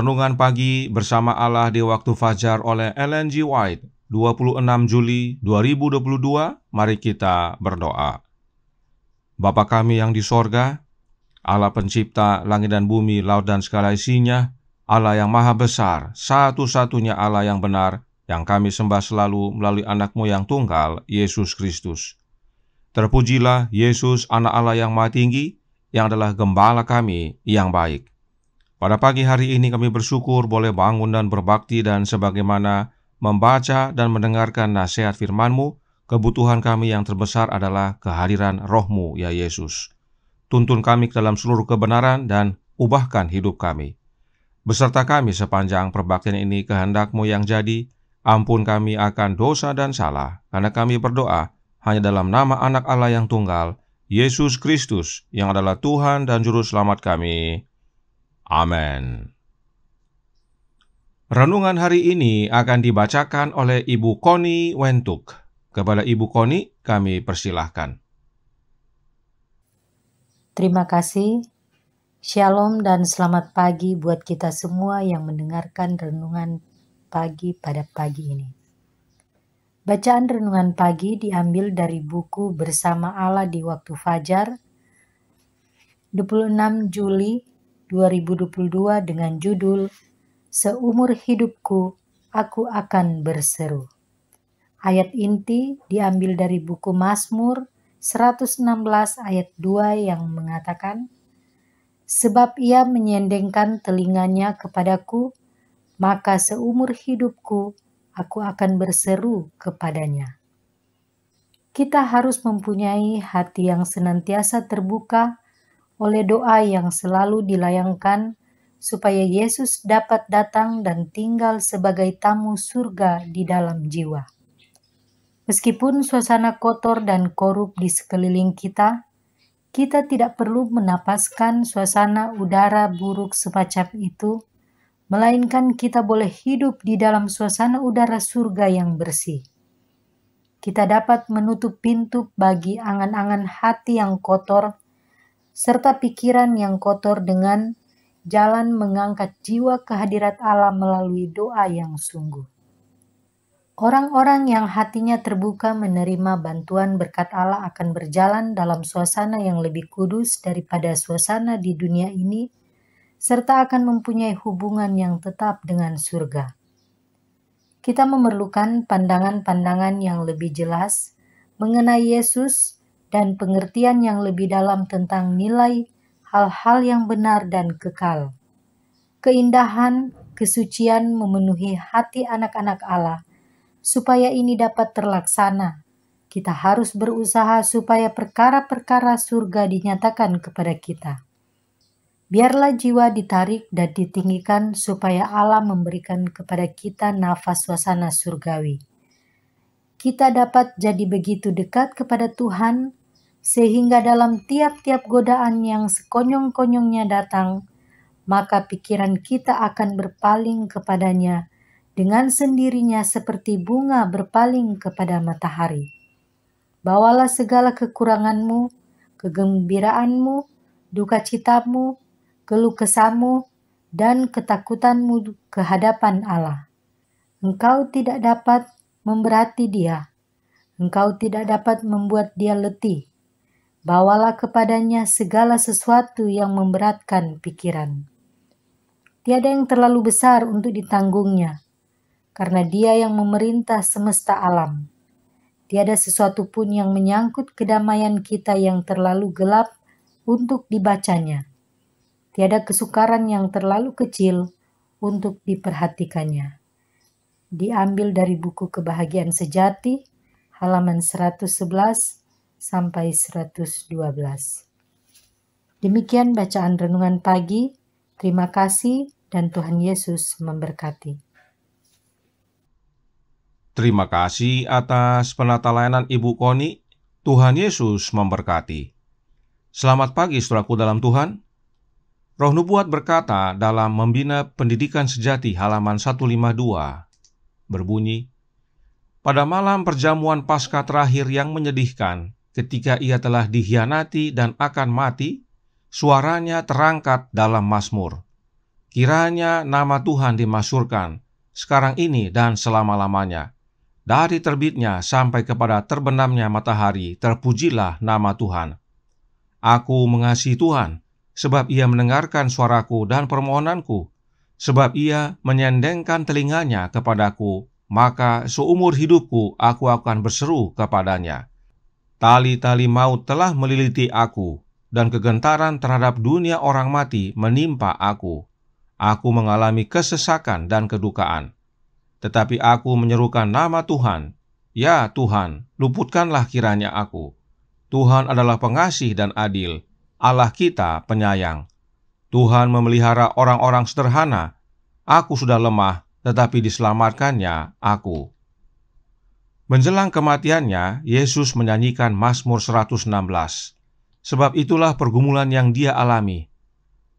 Renungan Pagi Bersama Allah di Waktu Fajar oleh Ellen G. White, 26 Juli 2022. Mari kita berdoa. Bapa kami yang di sorga, Allah pencipta langit dan bumi, laut dan segala isinya, Allah yang maha besar, satu-satunya Allah yang benar, yang kami sembah selalu melalui anak-Mu yang tunggal, Yesus Kristus. Terpujilah Yesus, anak Allah yang maha tinggi, yang adalah gembala kami yang baik. Pada pagi hari ini kami bersyukur boleh bangun dan berbakti, dan sebagaimana membaca dan mendengarkan nasihat firman-Mu, kebutuhan kami yang terbesar adalah kehadiran Roh-Mu, ya Yesus. Tuntun kami ke dalam seluruh kebenaran dan ubahkan hidup kami. Beserta kami sepanjang perbaktian ini, kehendak-Mu yang jadi. Ampun kami akan dosa dan salah, karena kami berdoa hanya dalam nama anak Allah yang tunggal, Yesus Kristus, yang adalah Tuhan dan Juru Selamat kami. Amin. Renungan hari ini akan dibacakan oleh Ibu Connie Wentuk. Kepada Ibu Connie, kami persilahkan. Terima kasih. Shalom dan selamat pagi buat kita semua yang mendengarkan renungan pagi pada pagi ini. Bacaan renungan pagi diambil dari buku Bersama Allah di Waktu Fajar, 26 Juli 2022 dengan judul Seumur hidupku aku akan berseru. Ayat inti diambil dari buku Mazmur 116 ayat 2 yang mengatakan, sebab ia menyendengkan telinganya kepadaku, maka seumur hidupku aku akan berseru kepadanya. Kita harus mempunyai hati yang senantiasa terbuka oleh doa yang selalu dilayangkan supaya Yesus dapat datang dan tinggal sebagai tamu surga di dalam jiwa. Meskipun suasana kotor dan korup di sekeliling kita, kita tidak perlu menapaskan suasana udara buruk semacam itu, melainkan kita boleh hidup di dalam suasana udara surga yang bersih. Kita dapat menutup pintu bagi angan-angan hati yang kotor, serta pikiran yang kotor dengan jalan mengangkat jiwa ke hadirat Allah melalui doa yang sungguh. Orang-orang yang hatinya terbuka menerima bantuan berkat Allah akan berjalan dalam suasana yang lebih kudus daripada suasana di dunia ini, serta akan mempunyai hubungan yang tetap dengan surga. Kita memerlukan pandangan-pandangan yang lebih jelas mengenai Yesus dan pengertian yang lebih dalam tentang nilai hal-hal yang benar dan kekal. Keindahan, kesucian memenuhi hati anak-anak Allah. Supaya ini dapat terlaksana, kita harus berusaha supaya perkara-perkara surga dinyatakan kepada kita. Biarlah jiwa ditarik dan ditinggikan supaya Allah memberikan kepada kita nafas suasana surgawi. Kita dapat jadi begitu dekat kepada Tuhan, sehingga dalam tiap-tiap godaan yang sekonyong-konyongnya datang, maka pikiran kita akan berpaling kepadanya dengan sendirinya seperti bunga berpaling kepada matahari. Bawalah segala kekuranganmu, kegembiraanmu, duka citamu, keluh kesahmu, dan ketakutanmu ke hadapan Allah. Engkau tidak dapat memberati dia, engkau tidak dapat membuat dia letih. Bawalah kepadanya segala sesuatu yang memberatkan pikiran. Tiada yang terlalu besar untuk ditanggungnya, karena Dia yang memerintah semesta alam. Tiada sesuatu pun yang menyangkut kedamaian kita yang terlalu gelap untuk dibacanya. Tiada kesukaran yang terlalu kecil untuk diperhatikannya. Diambil dari buku Kebahagiaan Sejati, halaman 111 sampai 112. Demikian bacaan renungan pagi. Terima kasih dan Tuhan Yesus memberkati. Terima kasih atas penata layanan Ibu Connie. Tuhan Yesus memberkati. Selamat pagi saudaraku dalam Tuhan. Roh Nubuat berkata dalam Membina Pendidikan Sejati halaman 152, berbunyi, pada malam perjamuan Paskah terakhir yang menyedihkan, ketika ia telah dikhianati dan akan mati, suaranya terangkat dalam Mazmur. Kiranya nama Tuhan dimasyhurkan sekarang ini dan selama-lamanya. Dari terbitnya sampai kepada terbenamnya matahari, terpujilah nama Tuhan. Aku mengasihi Tuhan, sebab Ia mendengarkan suaraku dan permohonanku. Sebab Ia menyendengkan telinganya kepadaku, maka seumur hidupku aku akan berseru kepadanya. Tali-tali maut telah meliliti aku, dan kegentaran terhadap dunia orang mati menimpa aku. Aku mengalami kesesakan dan kedukaan. Tetapi aku menyerukan nama Tuhan. Ya Tuhan, luputkanlah kiranya aku. Tuhan adalah pengasih dan adil, Allah kita penyayang. Tuhan memelihara orang-orang sederhana. Aku sudah lemah, tetapi diselamatkannya aku. Menjelang kematiannya, Yesus menyanyikan Mazmur 116. Sebab itulah pergumulan yang Dia alami.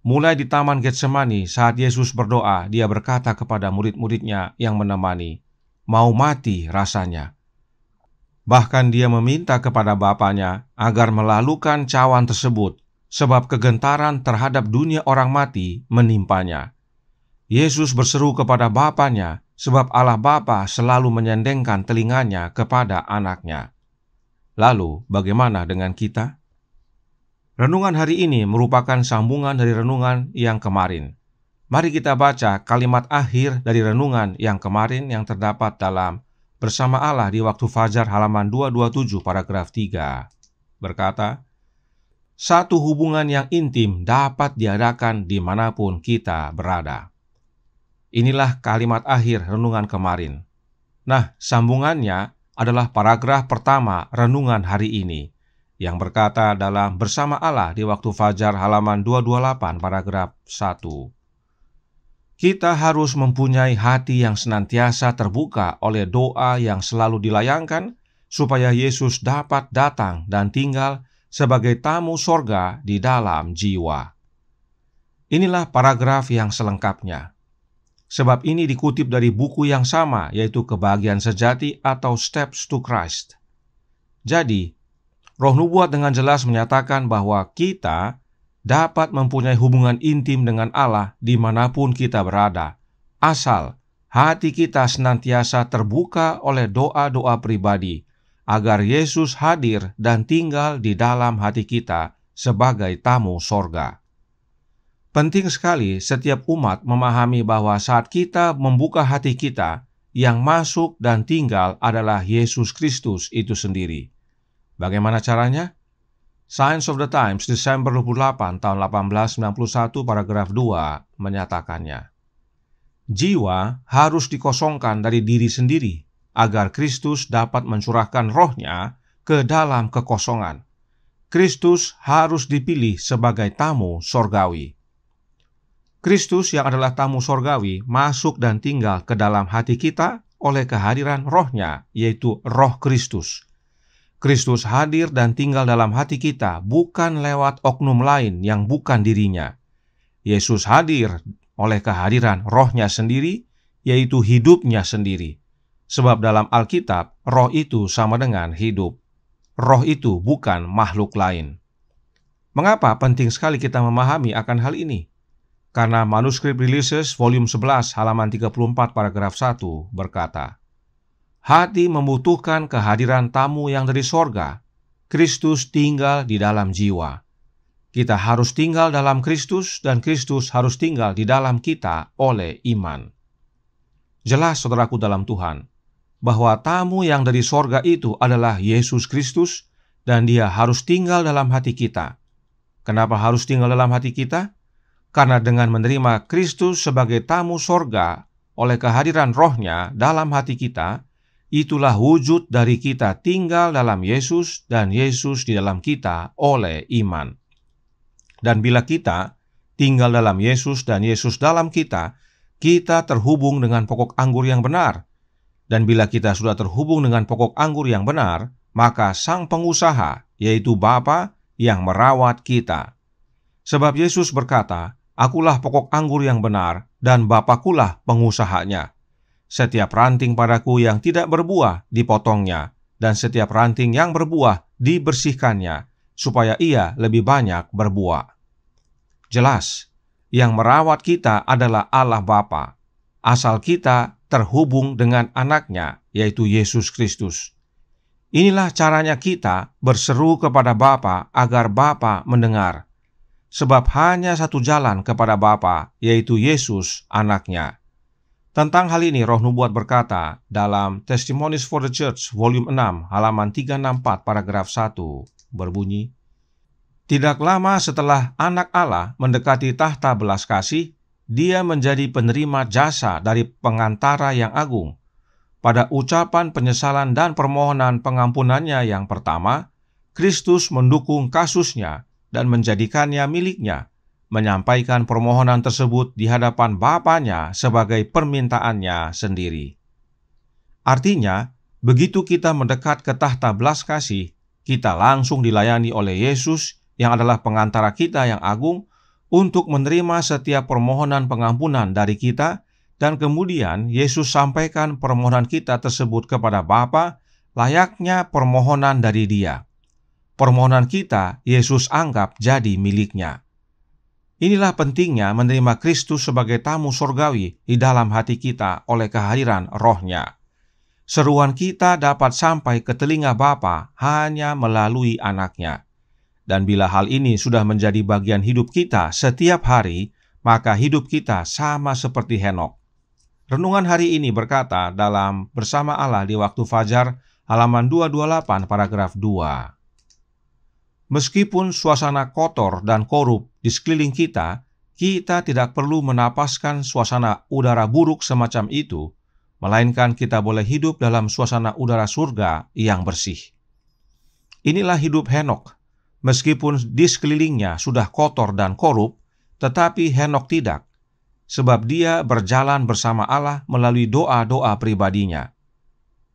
Mulai di Taman Getsemani, saat Yesus berdoa, Dia berkata kepada murid-muridnya yang menemani, mau mati rasanya. Bahkan Dia meminta kepada Bapanya agar melalukan cawan tersebut, sebab kegentaran terhadap dunia orang mati menimpanya. Yesus berseru kepada Bapanya, sebab Allah Bapa selalu menyendengkan telinganya kepada anaknya. Lalu, bagaimana dengan kita? Renungan hari ini merupakan sambungan dari renungan yang kemarin. Mari kita baca kalimat akhir dari renungan yang kemarin yang terdapat dalam Bersama Allah di Waktu Fajar halaman 227 paragraf 3. Berkata, satu hubungan yang intim dapat diadakan dimanapun kita berada. Inilah kalimat akhir renungan kemarin. Nah, sambungannya adalah paragraf pertama renungan hari ini, yang berkata dalam Bersama Allah di Waktu Fajar halaman 228 paragraf 1. Kita harus mempunyai hati yang senantiasa terbuka oleh doa yang selalu dilayangkan supaya Yesus dapat datang dan tinggal sebagai tamu sorga di dalam jiwa. Inilah paragraf yang selengkapnya. Sebab ini dikutip dari buku yang sama, yaitu Kebahagiaan Sejati atau Steps to Christ. Jadi, Roh Nubuat dengan jelas menyatakan bahwa kita dapat mempunyai hubungan intim dengan Allah dimanapun kita berada, asal hati kita senantiasa terbuka oleh doa-doa pribadi, agar Yesus hadir dan tinggal di dalam hati kita sebagai tamu sorga. Penting sekali setiap umat memahami bahwa saat kita membuka hati kita, yang masuk dan tinggal adalah Yesus Kristus itu sendiri. Bagaimana caranya? Signs of the Times, Desember 28 tahun 1891, paragraf 2 menyatakannya. Jiwa harus dikosongkan dari diri sendiri, agar Kristus dapat mencurahkan rohnya ke dalam kekosongan. Kristus harus dipilih sebagai tamu sorgawi. Kristus yang adalah tamu sorgawi masuk dan tinggal ke dalam hati kita oleh kehadiran rohnya, yaitu Roh Kristus. Kristus hadir dan tinggal dalam hati kita bukan lewat oknum lain yang bukan dirinya. Yesus hadir oleh kehadiran rohnya sendiri, yaitu hidupnya sendiri. Sebab dalam Alkitab, roh itu sama dengan hidup. Roh itu bukan makhluk lain. Mengapa penting sekali kita memahami akan hal ini? Karena manuskrip Releases volume 11 halaman 34 paragraf 1 berkata, hati membutuhkan kehadiran tamu yang dari sorga. Kristus tinggal di dalam jiwa. Kita harus tinggal dalam Kristus dan Kristus harus tinggal di dalam kita oleh iman. Jelas saudaraku dalam Tuhan, bahwa tamu yang dari sorga itu adalah Yesus Kristus dan Dia harus tinggal dalam hati kita. Kenapa harus tinggal dalam hati kita? Karena dengan menerima Kristus sebagai tamu sorga oleh kehadiran rohnya dalam hati kita, itulah wujud dari kita tinggal dalam Yesus dan Yesus di dalam kita oleh iman. Dan bila kita tinggal dalam Yesus dan Yesus dalam kita, kita terhubung dengan pokok anggur yang benar. Dan bila kita sudah terhubung dengan pokok anggur yang benar, maka Sang Pengusaha, yaitu Bapa, yang merawat kita. Sebab Yesus berkata, akulah pokok anggur yang benar, dan Bapakulah pengusahanya. Setiap ranting padaku yang tidak berbuah dipotongnya, dan setiap ranting yang berbuah dibersihkannya, supaya ia lebih banyak berbuah. Jelas, Yang merawat kita adalah Allah Bapa, asal kita terhubung dengan anaknya, yaitu Yesus Kristus. Inilah caranya kita berseru kepada Bapa agar Bapa mendengar. Sebab hanya satu jalan kepada Bapa, yaitu Yesus anaknya. Tentang hal ini Roh Nubuat berkata dalam Testimonies for the Church volume 6 halaman 364 paragraf 1 berbunyi, "Tidak lama setelah anak Allah mendekati tahta belas kasih, dia menjadi penerima jasa dari pengantara yang agung. Pada ucapan penyesalan dan permohonan pengampunannya yang pertama, Kristus mendukung kasusnya dan menjadikannya miliknya, menyampaikan permohonan tersebut di hadapan Bapanya sebagai permintaannya sendiri." Artinya, begitu kita mendekat ke tahta belas kasih, kita langsung dilayani oleh Yesus yang adalah pengantara kita yang agung untuk menerima setiap permohonan pengampunan dari kita, dan kemudian Yesus sampaikan permohonan kita tersebut kepada Bapa layaknya permohonan dari Dia. Permohonan kita Yesus anggap jadi miliknya. Inilah pentingnya menerima Kristus sebagai tamu surgawi di dalam hati kita oleh kehadiran Roh-Nya. Seruan kita dapat sampai ke telinga Bapa hanya melalui anaknya. Dan bila hal ini sudah menjadi bagian hidup kita setiap hari, maka hidup kita sama seperti Henokh. Renungan hari ini berkata dalam Bersama Allah di Waktu Fajar, halaman 228 paragraf 2. Meskipun suasana kotor dan korup di sekeliling kita, kita tidak perlu menapaskan suasana udara buruk semacam itu, melainkan kita boleh hidup dalam suasana udara surga yang bersih. Inilah hidup Henokh. Meskipun di sekelilingnya sudah kotor dan korup, tetapi Henokh tidak, sebab dia berjalan bersama Allah melalui doa-doa pribadinya.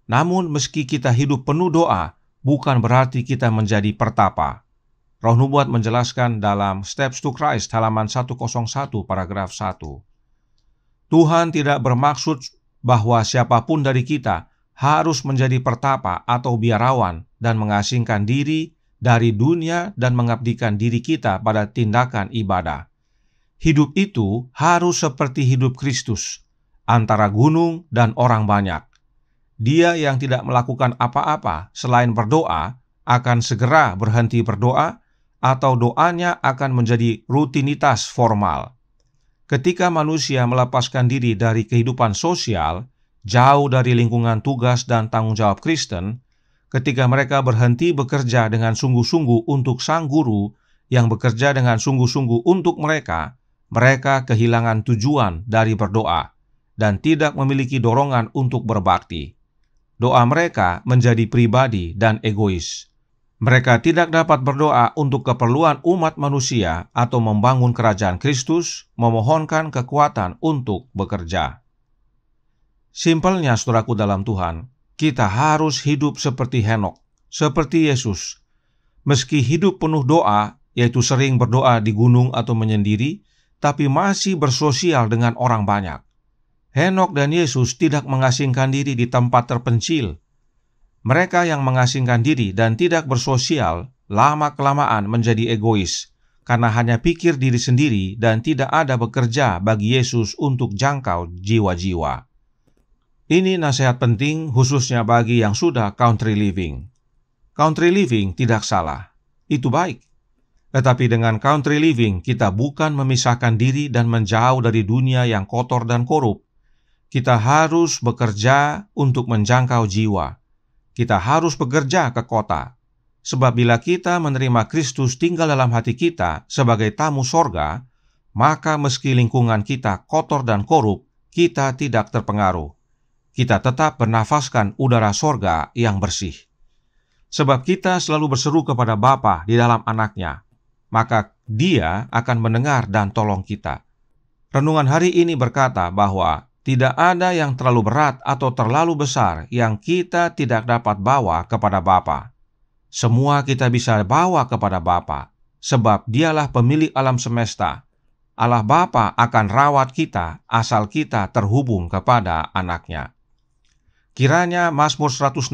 Namun meski kita hidup penuh doa, bukan berarti kita menjadi pertapa. Roh Nubuat menjelaskan dalam Steps to Christ halaman 101 paragraf 1. Tuhan tidak bermaksud bahwa siapapun dari kita harus menjadi pertapa atau biarawan dan mengasingkan diri dari dunia dan mengabdikan diri kita pada tindakan ibadah. Hidup itu harus seperti hidup Kristus, antara gunung dan orang banyak. Dia yang tidak melakukan apa-apa selain berdoa akan segera berhenti berdoa, atau doanya akan menjadi rutinitas formal. Ketika manusia melepaskan diri dari kehidupan sosial, jauh dari lingkungan tugas dan tanggung jawab Kristen, ketika mereka berhenti bekerja dengan sungguh-sungguh untuk sang guru yang bekerja dengan sungguh-sungguh untuk mereka, mereka kehilangan tujuan dari berdoa dan tidak memiliki dorongan untuk berbakti. Doa mereka menjadi pribadi dan egois. Mereka tidak dapat berdoa untuk keperluan umat manusia atau membangun kerajaan Kristus, memohonkan kekuatan untuk bekerja. Simpelnya, saudaraku dalam Tuhan, kita harus hidup seperti Henokh, seperti Yesus. Meski hidup penuh doa, yaitu sering berdoa di gunung atau menyendiri, tapi masih bersosial dengan orang banyak. Henokh dan Yesus tidak mengasingkan diri di tempat terpencil. Mereka yang mengasingkan diri dan tidak bersosial, lama-kelamaan menjadi egois, karena hanya pikir diri sendiri dan tidak ada bekerja bagi Yesus untuk jangkau jiwa-jiwa. Ini nasihat penting khususnya bagi yang sudah country living. Country living tidak salah, itu baik. Tetapi dengan country living kita bukan memisahkan diri dan menjauh dari dunia yang kotor dan korup. Kita harus bekerja untuk menjangkau jiwa. Kita harus bekerja ke kota. Sebab bila kita menerima Kristus tinggal dalam hati kita sebagai tamu sorga, maka meski lingkungan kita kotor dan korup, kita tidak terpengaruh. Kita tetap bernafaskan udara sorga yang bersih. Sebab kita selalu berseru kepada Bapa di dalam anaknya, maka Dia akan mendengar dan tolong kita. Renungan hari ini berkata bahwa tidak ada yang terlalu berat atau terlalu besar yang kita tidak dapat bawa kepada Bapa. Semua kita bisa bawa kepada Bapa, sebab Dialah pemilik alam semesta. Allah Bapa akan rawat kita asal kita terhubung kepada anaknya. Kiranya Mazmur 116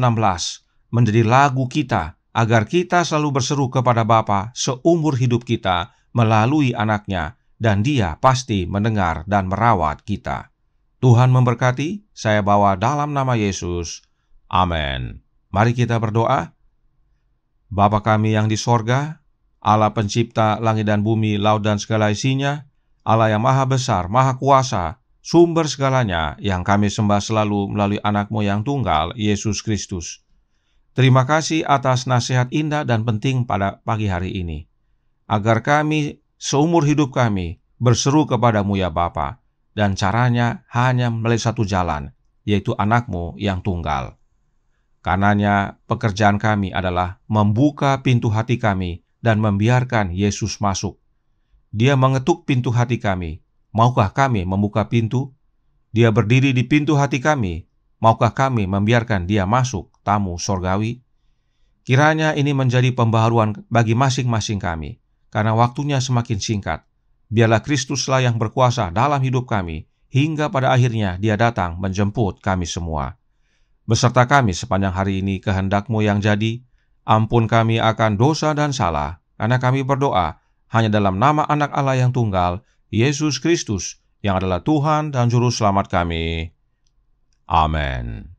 menjadi lagu kita agar kita selalu berseru kepada Bapa seumur hidup kita melalui anaknya, dan Dia pasti mendengar dan merawat kita. Tuhan memberkati, saya bawa dalam nama Yesus. Amin. Mari kita berdoa. Bapa kami yang di sorga, Allah pencipta langit dan bumi, laut dan segala isinya, Allah yang maha besar, maha kuasa, sumber segalanya yang kami sembah selalu melalui anak-Mu yang tunggal, Yesus Kristus. Terima kasih atas nasihat indah dan penting pada pagi hari ini, agar kami seumur hidup kami berseru kepadamu ya Bapa, dan caranya hanya melalui satu jalan, yaitu anak-Mu yang tunggal. Karenanya pekerjaan kami adalah membuka pintu hati kami dan membiarkan Yesus masuk. Dia mengetuk pintu hati kami. Maukah kami membuka pintu? Dia berdiri di pintu hati kami. Maukah kami membiarkan Dia masuk, tamu sorgawi? Kiranya ini menjadi pembaharuan bagi masing-masing kami, karena waktunya semakin singkat. Biarlah Kristuslah yang berkuasa dalam hidup kami, hingga pada akhirnya Dia datang menjemput kami semua. Beserta kami sepanjang hari ini kehendak-Mu yang jadi. Ampun kami akan dosa dan salah, karena kami berdoa hanya dalam nama Anak Allah yang tunggal, Yesus Kristus, yang adalah Tuhan dan Juru Selamat kami. Amin.